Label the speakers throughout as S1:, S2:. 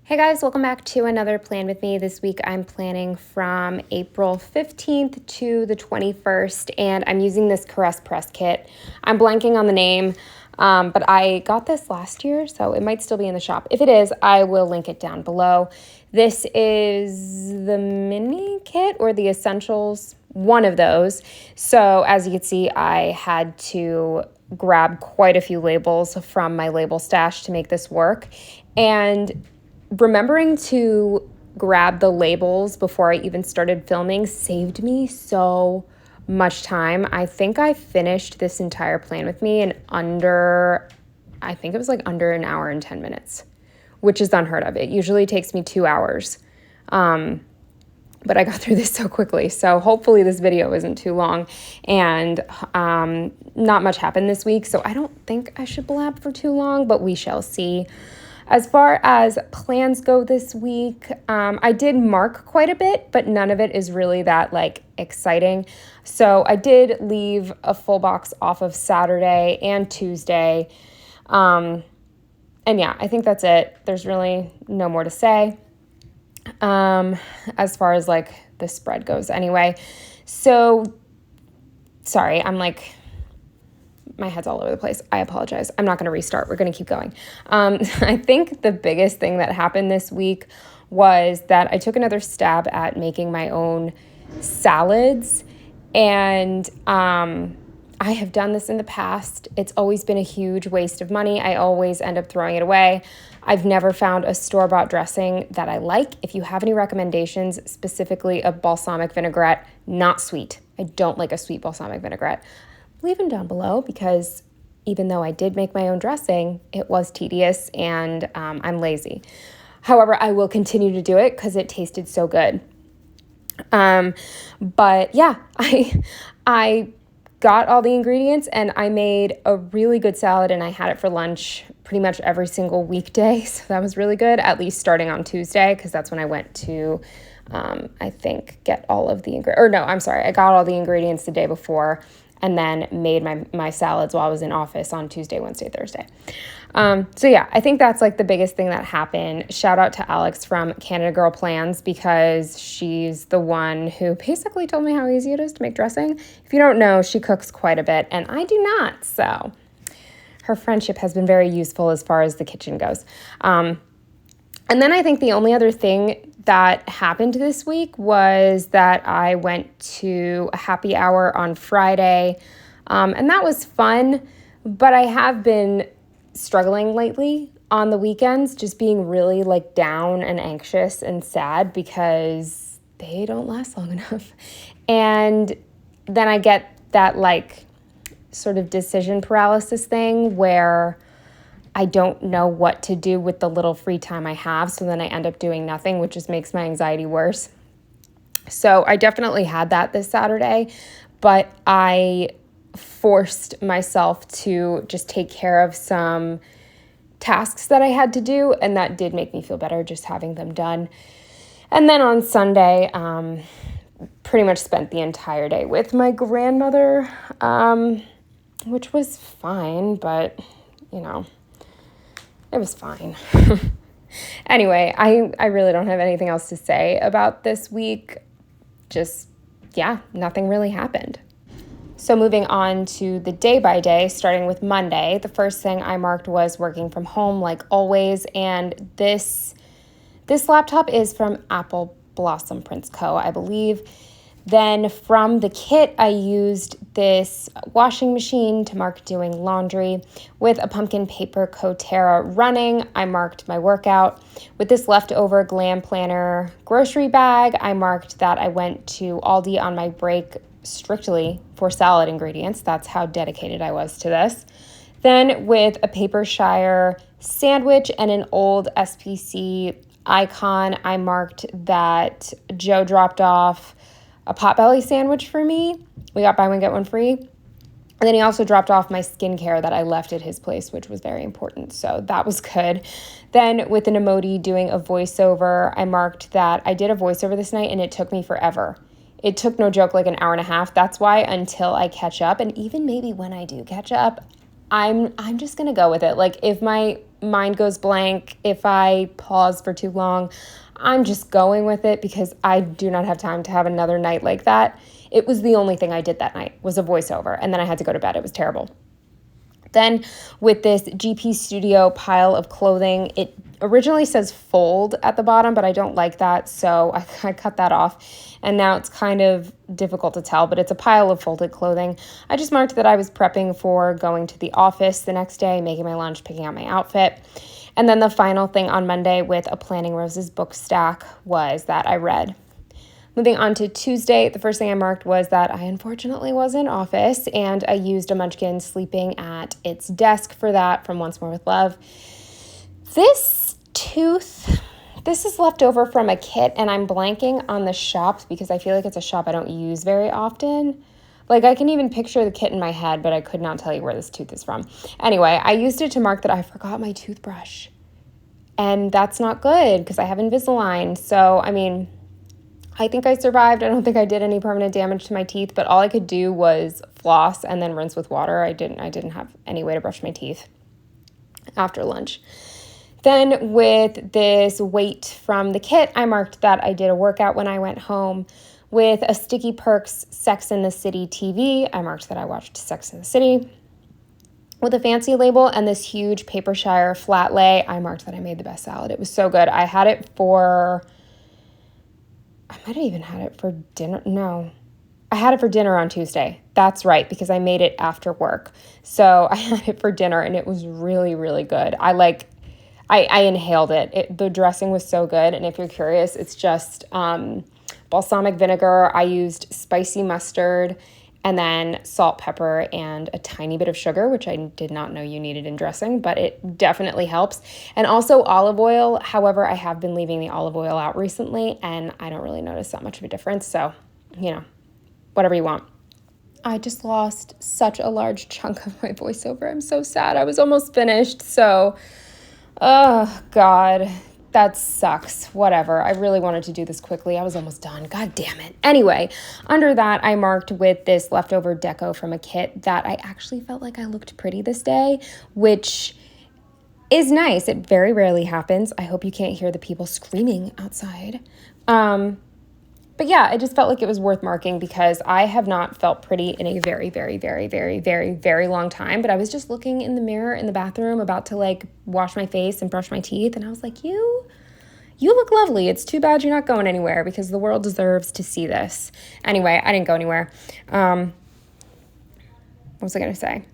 S1: Hey guys, welcome back to another Plan With Me. This week I'm planning from April 15th to the 21st, and I'm using this Caress Press kit. I'm blanking on the name, but I got this last year, so it might still be in the shop. If it is, I will link it down below. This is the mini kit or the essentials, one of those. So as you can see, I had to grab quite a few labels from my label stash to make this work. And remembering to grab the labels before I even started filming saved me so much time. I think I finished this entire Plan With Me in under an hour and 10 minutes, which is unheard of. It usually takes me 2 hours. But I got through this so quickly. So hopefully this video isn't too long, and not much happened this week. So I don't think I should blab for too long, but we shall see. As far as plans go this week, I did mark quite a bit, but none of it is really that exciting. So I did leave a full box off of Saturday and Tuesday. And yeah, I think that's it. There's really no more to say as far as the spread goes anyway. So sorry, my head's all over the place. I apologize. I'm not going to restart. We're going to keep going. I think the biggest thing that happened this week was that I took another stab at making my own salads. And I have done this in the past. It's always been a huge waste of money. I always end up throwing it away. I've never found a store-bought dressing that I like. If you have any recommendations, specifically a balsamic vinaigrette, not sweet. I don't like a sweet balsamic vinaigrette. Leave them down below, because even though I did make my own dressing, it was tedious and I'm lazy. However, I will continue to do it because it tasted so good. But yeah, I got all the ingredients and I made a really good salad, and I had it for lunch pretty much every single weekday. So that was really good, at least starting on Tuesday, because that's when I went to, get all of the ingredients. I got all the ingredients the day before, and then made my salads while I was in office on Tuesday, Wednesday, Thursday. So yeah, I think that's the biggest thing that happened. Shout out to Alex from Canada Girl Plans, because she's the one who basically told me how easy it is to make dressing. If you don't know, she cooks quite a bit, and I do not. So her friendship has been very useful as far as the kitchen goes. And then I think the only other thing that happened this week was that I went to a happy hour on Friday, and that was fun, but I have been struggling lately on the weekends, just being really down and anxious and sad because they don't last long enough. And then I get that sort of decision paralysis thing where I don't know what to do with the little free time I have, so then I end up doing nothing, which just makes my anxiety worse. So I definitely had that this Saturday, but I forced myself to just take care of some tasks that I had to do, and that did make me feel better just having them done. And then on Sunday, pretty much spent the entire day with my grandmother, which was fine, but it was fine. Anyway, I really don't have anything else to say about this week. Just, yeah, nothing really happened. So moving on to the day by day, starting with Monday, the first thing I marked was working from home like always. And this laptop is from Apple Blossom Prints Co., I believe. Then from the kit, I used this washing machine to mark doing laundry. With a pumpkin paper Coterra running, I marked my workout. With this leftover Glam Planner grocery bag, I marked that I went to Aldi on my break strictly for salad ingredients. That's how dedicated I was to this. Then with a Paper Shire sandwich and an old SPC icon, I marked that Joe dropped off a Potbelly sandwich for me. We got buy one, get one free. And then he also dropped off my skincare that I left at his place, which was very important. So that was good. Then with an emoji doing a voiceover, I marked that I did a voiceover this night and it took me forever. It took, no joke, an hour and a half. That's why until I catch up, and even maybe when I do catch up, I'm just going to go with it. If my mind goes blank, if I pause for too long, I'm just going with it because I do not have time to have another night like that. It was the only thing I did that night was a voiceover, and then I had to go to bed. It was terrible. Then with this GP Studio pile of clothing, it originally says fold at the bottom, but I don't like that, so I cut that off. And now it's kind of difficult to tell, but it's a pile of folded clothing. I just marked that I was prepping for going to the office the next day, making my lunch, picking out my outfit. And then the final thing on Monday with a Planning Roses book stack was that I read. Moving on to Tuesday, the first thing I marked was that I unfortunately was in office, and I used a Munchkin sleeping at its desk for that from Once More with Love. This is left over from a kit, and I'm blanking on the shop because I feel like it's a shop I don't use very often. Like, I can even picture the kit in my head, but I could not tell you where this tooth is from. Anyway, I used it to mark that I forgot my toothbrush, and that's not good because I have Invisalign. So, I mean, I think I survived. I don't think I did any permanent damage to my teeth, but all I could do was floss and then rinse with water. I didn't have any way to brush my teeth after lunch. Then with this weight from the kit, I marked that I did a workout when I went home. With a Sticky Perks Sex and the City TV, I marked that I watched Sex and the City. With a fancy label and this huge Papershire flat lay, I marked that I made the best salad. It was so good. I might have even had it for dinner. No, I had it for dinner on Tuesday. That's right, because I made it after work. So I had it for dinner, and it was really, really good. I inhaled it. The dressing was so good. And if you're curious, it's just balsamic vinegar. I used spicy mustard and then salt, pepper, and a tiny bit of sugar, which I did not know you needed in dressing, but it definitely helps. And also olive oil. However, I have been leaving the olive oil out recently, and I don't really notice that much of a difference. So, whatever you want. I just lost such a large chunk of my voiceover. I'm so sad. I was almost finished. So, oh, God. That sucks. Whatever. I really wanted to do this quickly. I was almost done. God damn it. Anyway, under that, I marked with this leftover deco from a kit that I actually felt like I looked pretty this day, which is nice. It very rarely happens. I hope you can't hear the people screaming outside. But yeah, I just felt like it was worth marking because I have not felt pretty in a very, very, very, very, very, very long time. But I was just looking in the mirror in the bathroom about to wash my face and brush my teeth. And I was like, you look lovely. It's too bad you're not going anywhere because the world deserves to see this. Anyway, I didn't go anywhere. What was I going to say?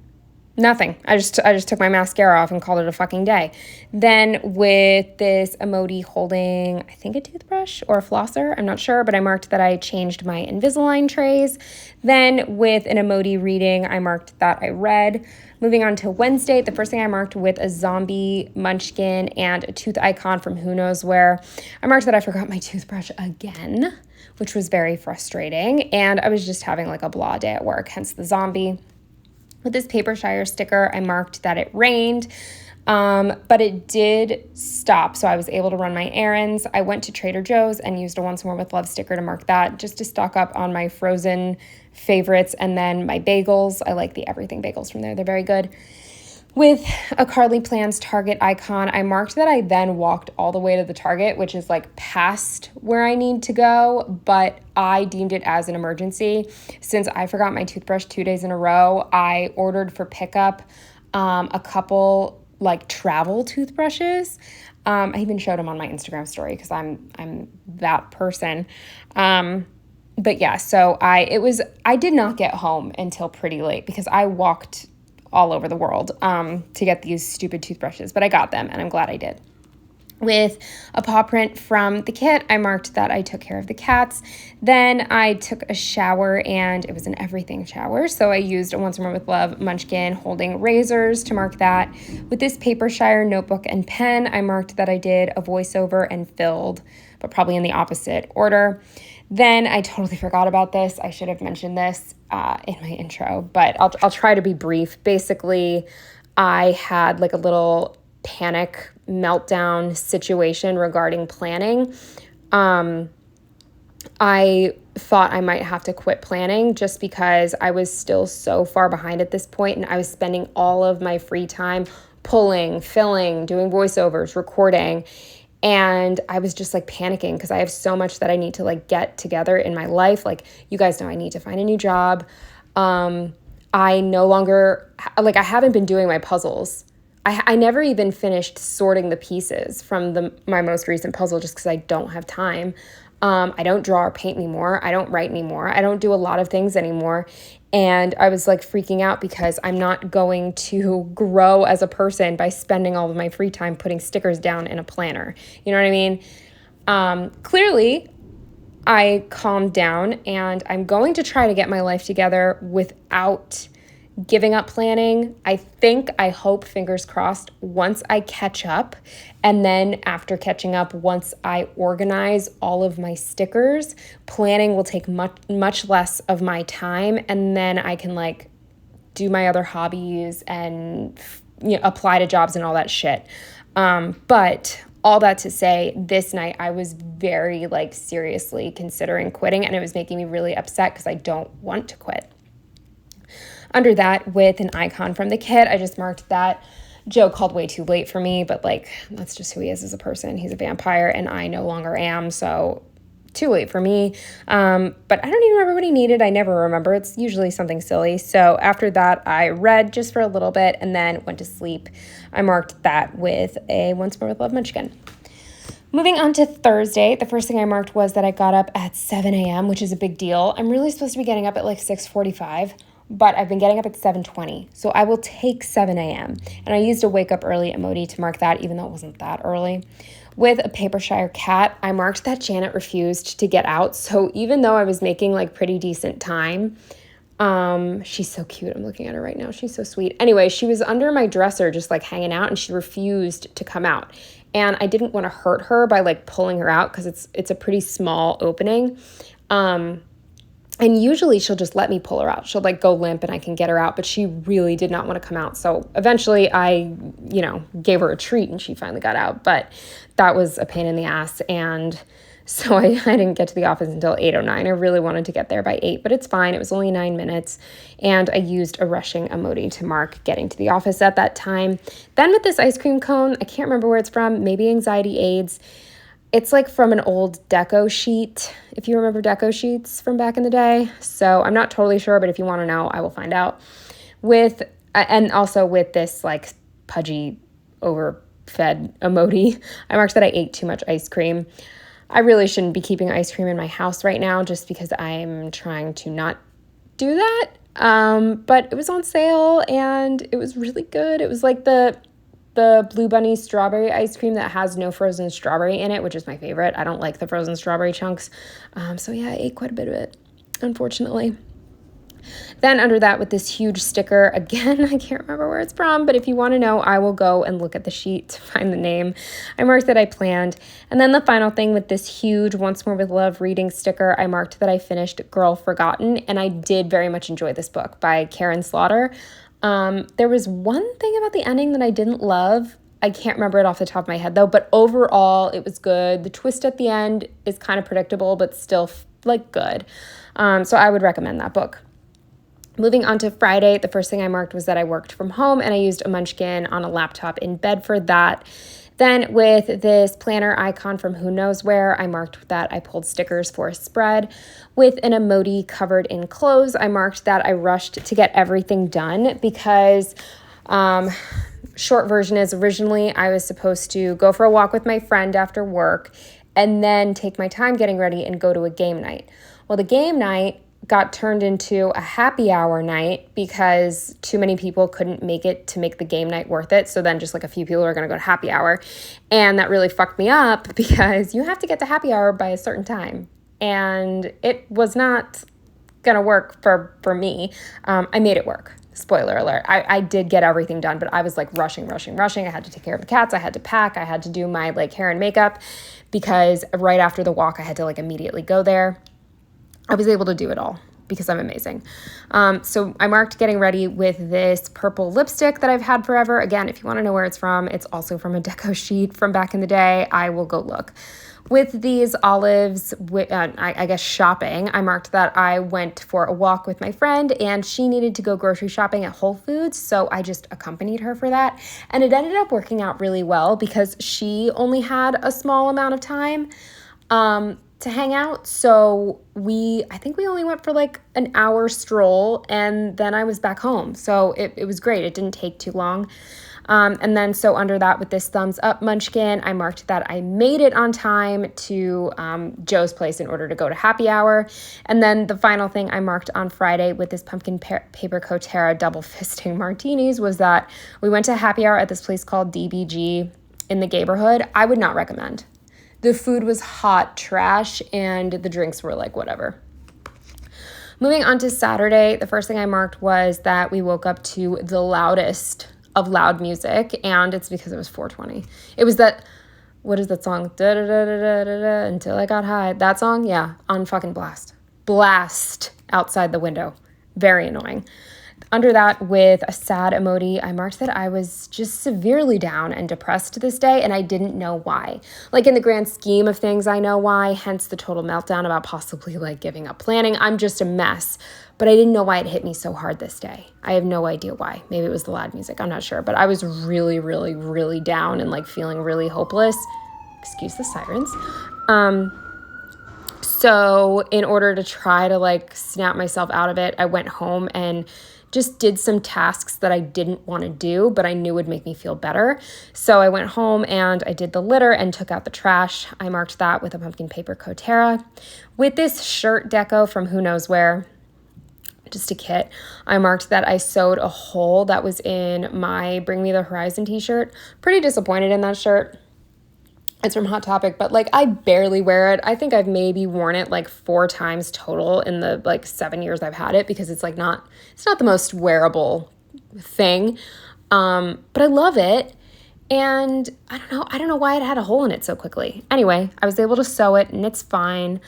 S1: Nothing. I just took my mascara off and called it a fucking day. Then with this emoji holding, I think a toothbrush or a flosser, I'm not sure, but I marked that I changed my Invisalign trays. Then with an emoji reading, I marked that I read. Moving on to Wednesday, the first thing I marked with a zombie munchkin and a tooth icon from who knows where. I marked that I forgot my toothbrush again, which was very frustrating. And I was just having a blah day at work, hence the zombie. With this Papershire sticker, I marked that it rained, but it did stop, so I was able to run my errands. I went to Trader Joe's and used a Once More with Love sticker to mark that, just to stock up on my frozen favorites, and then my bagels. I like the everything bagels from there. They're very good. With a Carly Plans Target icon, I marked that I then walked all the way to the Target, which is past where I need to go, but I deemed it as an emergency. Since I forgot my toothbrush 2 days in a row, I ordered for pickup a couple travel toothbrushes. I even showed them on my Instagram story because I'm that person. But yeah, so I did not get home until pretty late because I walked all over the world to get these stupid toothbrushes, but I got them and I'm glad I did. With a paw print from the kit, I marked that I took care of the cats. Then I took a shower and it was an everything shower. So I used a Once More with Love munchkin holding razors to mark that. With this Papershire notebook and pen, I marked that I did a voiceover and filled, but probably in the opposite order. Then I totally forgot about this. I should have mentioned this in my intro, but I'll try to be brief. Basically, I had a little panic meltdown situation regarding planning. I thought I might have to quit planning just because I was still so far behind at this point, and I was spending all of my free time pulling, filling, doing voiceovers, recording. And I was just like panicking because I have so much that I need to like get together in my life. Like, you guys know I need to find a new job. I no longer, like, I haven't been doing my puzzles. I never even finished sorting the pieces from my most recent puzzle just because I don't have time. I don't draw or paint anymore. I don't write anymore. I don't do a lot of things anymore. And I was like freaking out because I'm not going to grow as a person by spending all of my free time putting stickers down in a planner. You know what I mean? Clearly, I calmed down, and I'm going to try to get my life together without giving up planning. I hope, fingers crossed, once I catch up, and then after catching up, once I organize all of my stickers, planning will take much less of my time, and then I can like do my other hobbies and apply to jobs and all that shit. But all that to say, this night I was very like seriously considering quitting, and it was making me really upset because I don't want to quit. Under that, with an icon from the kit, I just marked that Joe called way too late for me, but like, that's just who he is as a person. He's a vampire and I no longer am, so too late for me. But I don't even remember what he needed. I never remember. It's usually something silly. So after that, I read just for a little bit and then went to sleep. I marked that with a Once More with Love munchkin. Moving on to Thursday, the first thing I marked was that I got up at 7 a.m., which is a big deal. I'm really supposed to be getting up at like 6:45. But I've been getting up at 7:20, so I will take 7 a.m. And I used a wake up early emoji to mark that, even though it wasn't that early. With a Papershire cat, I marked that Janet refused to get out. So even though I was making like pretty decent time, she's so cute. I'm looking at her right now. She's so sweet. Anyway, she was under my dresser just like hanging out, and she refused to come out. And I didn't want to hurt her by like pulling her out because it's a pretty small opening. And usually she'll just let me pull her out. She'll like go limp and I can get her out, but she really did not want to come out. So eventually I, gave her a treat and she finally got out, but that was a pain in the ass. And so I didn't get to the office until 8:09. I really wanted to get there by 8, but it's fine. It was only 9 minutes. And I used a rushing emoji to mark getting to the office at that time. Then with this ice cream cone, I can't remember where it's from, maybe Anxiety AIDS. It's like from an old deco sheet, if you remember deco sheets from back in the day. So I'm not totally sure, but if you want to know, I will find out. And also with this like pudgy, overfed emoji, I marked that I ate too much ice cream. I really shouldn't be keeping ice cream in my house right now just because I'm trying to not do that. But it was on sale and it was really good. It was like the Blue Bunny strawberry ice cream that has no frozen strawberry in it, which is my favorite. I don't like the frozen strawberry chunks. So yeah, I ate quite a bit of it, unfortunately. Then under that with this huge sticker, again, I can't remember where it's from, but if you want to know, I will go and look at the sheet to find the name. I marked that I planned. And then the final thing with this huge Once More with Love reading sticker, I marked that I finished Girl Forgotten, and I did very much enjoy this book by Karen Slaughter. There was one thing about the ending that I didn't love. I can't remember it off the top of my head though, but overall it was good. The twist at the end is kind of predictable, but still like good. So I would recommend that book. Moving on to Friday, the first thing I marked was that I worked from home and I used a munchkin on a laptop in bed for that. Then with this planner icon from Who Knows Where, I marked that I pulled stickers for a spread. With an emoji covered in clothes, I marked that I rushed to get everything done because short version is originally I was supposed to go for a walk with my friend after work and then take my time getting ready and go to a game night. Well, the game night got turned into a happy hour night because too many people couldn't make it to make the game night worth it. So then just like a few people are going to go to happy hour. And that really fucked me up because you have to get to happy hour by a certain time. And it was not going to work for me. I made it work. Spoiler alert. I did get everything done, but I was like rushing. I had to take care of the cats. I had to pack. I had to do my like hair and makeup because right after the walk, I had to like immediately go there. I was able to do it all. because I'm amazing. So I marked getting ready with this purple lipstick that I've had forever. Again, if you want to know where it's from, it's also from a deco sheet from back in the day. I will go look. With these olives, I guess shopping, I marked that I went for a walk with my friend and she needed to go grocery shopping at Whole Foods. So I just accompanied her for that. And it ended up working out really well because she only had a small amount of time to hang out. So I think we only went for like an hour stroll and then I was back home. So it was great. It didn't take too long. And then so under that with this thumbs up munchkin, I marked that I made it on time to Joe's place in order to go to happy hour. And then the final thing I marked on Friday with this pumpkin paper Coterra double fisting martinis was that we went to happy hour at this place called DBG in the neighborhood. I would not recommend. The food was hot trash and the drinks were like whatever. Moving on to Saturday, the first thing I marked was that we woke up to the loudest of loud music, and it's because it was 420. It was that, what is that song? Da, da, da, da, da, da, da, until I got high. That song, yeah, on fucking blast. Blast outside the window. Very annoying. Under that, with a sad emoji, I marked that I was just severely down and depressed this day, and I didn't know why. Like, in the grand scheme of things, I know why, hence the total meltdown about possibly, like, giving up planning. I'm just a mess, but I didn't know why it hit me so hard this day. I have no idea why. Maybe it was the loud music. I'm not sure, but I was really, really, really down and, like, feeling really hopeless. Excuse the sirens. So in order to try to, like, snap myself out of it, I went home and just did some tasks that I didn't want to do, but I knew would make me feel better. So I went home and I did the litter and took out the trash. I marked that with a pumpkin paper Coterra. With this shirt deco from who knows where, just a kit, I marked that I sewed a hole that was in my Bring Me the Horizon t-shirt. Pretty disappointed in that shirt. It's from Hot Topic, but like I barely wear it. I think I've maybe worn it like 4 times total in the like 7 years I've had it because it's like it's not the most wearable thing. But I love it. And I don't know why it had a hole in it so quickly. Anyway, I was able to sew it and it's fine.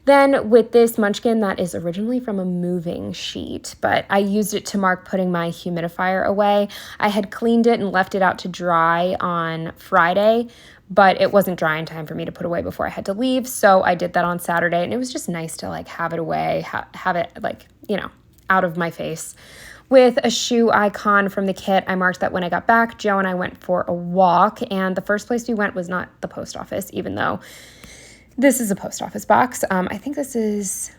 S1: Then with this munchkin that is originally from a moving sheet, but I used it to mark putting my humidifier away. I had cleaned it and left it out to dry on Friday, but it wasn't dry in time for me to put away before I had to leave. So I did that on Saturday and it was just nice to like have it away, have it like, out of my face. With a shoe icon from the kit, I marked that when I got back, Joe and I went for a walk, and the first place we went was not the post office, even though this is a post office box. I think this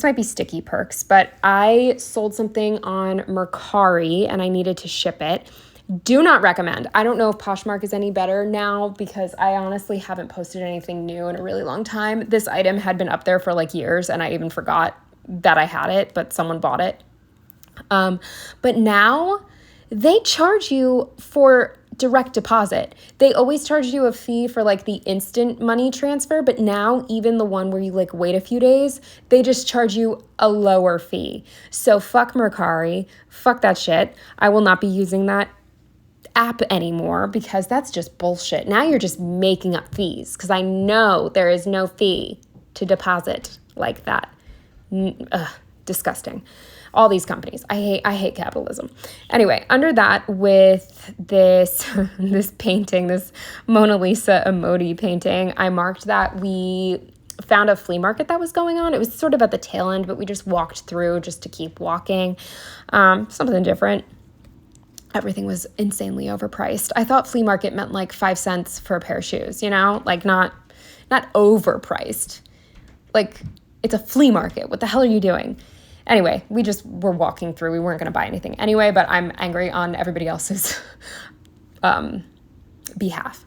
S1: might be Sticky Perks, but I sold something on Mercari and I needed to ship it. Do not recommend. I don't know if Poshmark is any better now because I honestly haven't posted anything new in a really long time. This item had been up there for like years and I even forgot that I had it, but someone bought it. But now they charge you for direct deposit. They always charge you a fee for like the instant money transfer, but now even the one where you like wait a few days, they just charge you a lower fee. So fuck Mercari, fuck that shit. I will not be using that app anymore because that's just bullshit. Now you're just making up fees because I know there is no fee to deposit like that. Disgusting. All these companies. I hate capitalism. Anyway, under that, with this this painting, this Mona Lisa emoji painting, I marked that we found a flea market that was going on. It was sort of at the tail end, but we just walked through just to keep walking. Something different. Everything was insanely overpriced. I thought flea market meant like 5 cents for a pair of shoes, like not overpriced. Like, it's a flea market. What the hell are you doing? Anyway, we just were walking through. We weren't going to buy anything anyway, but I'm angry on everybody else's behalf.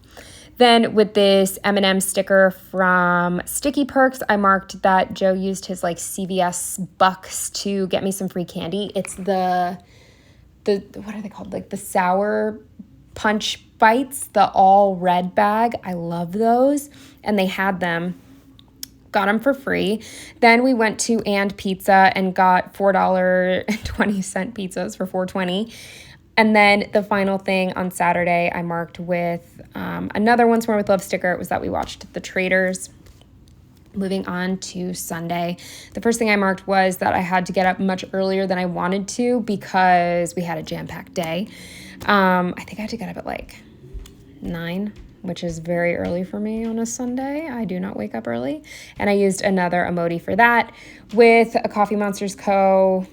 S1: Then with this M&M sticker from Sticky Perks, I marked that Joe used his like CVS bucks to get me some free candy. It's the what are they called? Like the Sour Punch Bites, the all red bag. I love those. And they had them. Got them for free. Then we went to And Pizza and got $4.20 pizzas for $4.20. And then the final thing on Saturday I marked with another Once More with Love sticker. It was that we watched The Traitors. Moving on to Sunday, the first thing I marked was that I had to get up much earlier than I wanted to because we had a jam-packed day. I think I had to get up at like 9, which is very early for me on a Sunday. I do not wake up early. And I used another emoji for that. With a Coffee Monsters Co.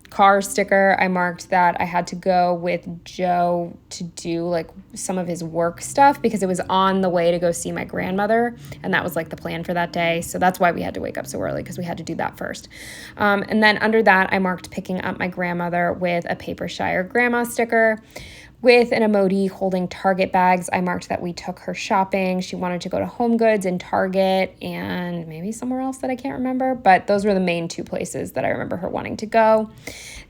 S1: car sticker, I marked that I had to go with Joe to do like some of his work stuff because it was on the way to go see my grandmother, and that was like the plan for that day. So that's why we had to wake up so early, because we had to do that first. And then under that, I marked picking up my grandmother with a Paper Shire grandma sticker. With an emoji holding Target bags, I marked that we took her shopping. She wanted to go to Home Goods and Target and maybe somewhere else that I can't remember, but those were the main 2 places that I remember her wanting to go.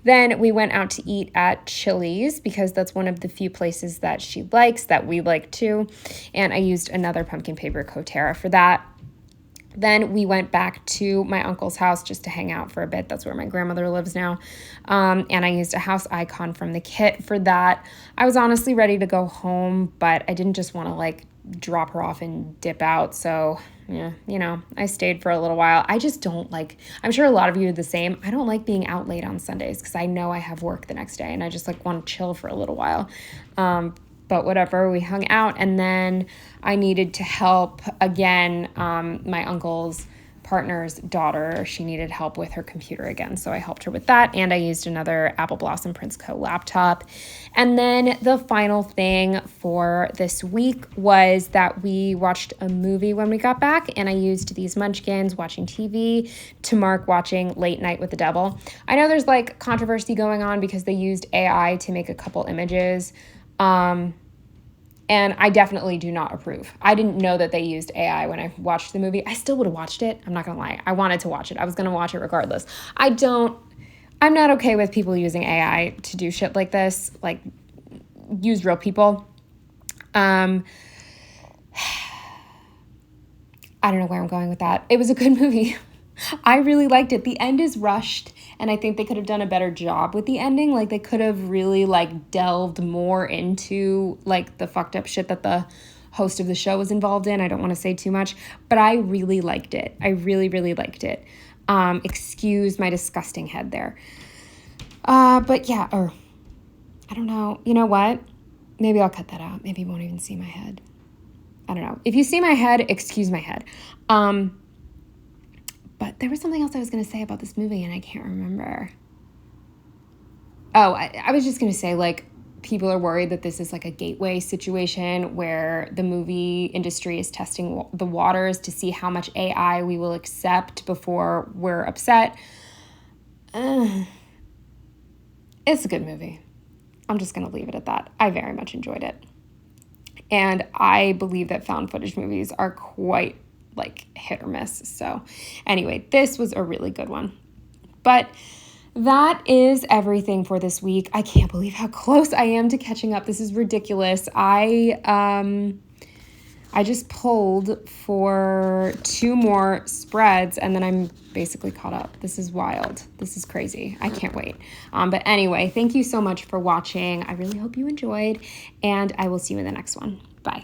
S1: Then we went out to eat at Chili's because that's one of the few places that she likes, that we like too, and I used another pumpkin paper Kotera for that. Then we went back to my uncle's house just to hang out for a bit. That's where my grandmother lives now. And I used a house icon from the kit for that. I was honestly ready to go home, but I didn't just want to like drop her off and dip out. So, yeah, I stayed for a little while. I just don't like, I'm sure a lot of you are the same. I don't like being out late on Sundays because I know I have work the next day and I just like want to chill for a little while. But whatever, we hung out, and then I needed to help again. My uncle's partner's daughter, she needed help with her computer again, so I helped her with that, and I used another Apple Blossom Prince Co. laptop. And then the final thing for this week was that we watched a movie when we got back, and I used these munchkins watching TV to mark watching Late Night with the Devil. I know there's like controversy going on because they used AI to make a couple images. And I definitely do not approve. I didn't know that they used AI when I watched the movie. I still would have watched it. I'm not going to lie. I wanted to watch it. I was going to watch it regardless. I'm not okay with people using AI to do shit like this, like use real people. I don't know where I'm going with that. It was a good movie. I really liked it. The end is rushed, and I think they could have done a better job with the ending. Like, they could have really, like, delved more into, like, the fucked up shit that the host of the show was involved in. I don't want to say too much, but I really liked it. I really, really liked it. Excuse my disgusting head there. But yeah, or I don't know. You know what? Maybe I'll cut that out. Maybe you won't even see my head. I don't know. If you see my head, excuse my head. But there was something else I was going to say about this movie, and I can't remember. Oh, I was just going to say, like, people are worried that this is like a gateway situation where the movie industry is testing the waters to see how much AI we will accept before we're upset. It's a good movie. I'm just going to leave it at that. I very much enjoyed it. And I believe that found footage movies are quite like hit or miss. So anyway, this was a really good one. But that is everything for this week. I can't believe how close I am to catching up. This is ridiculous. I just pulled for 2 more spreads and then I'm basically caught up. This is wild. This is crazy. I can't wait. But anyway, thank you so much for watching. I really hope you enjoyed, and I will see you in the next one. Bye.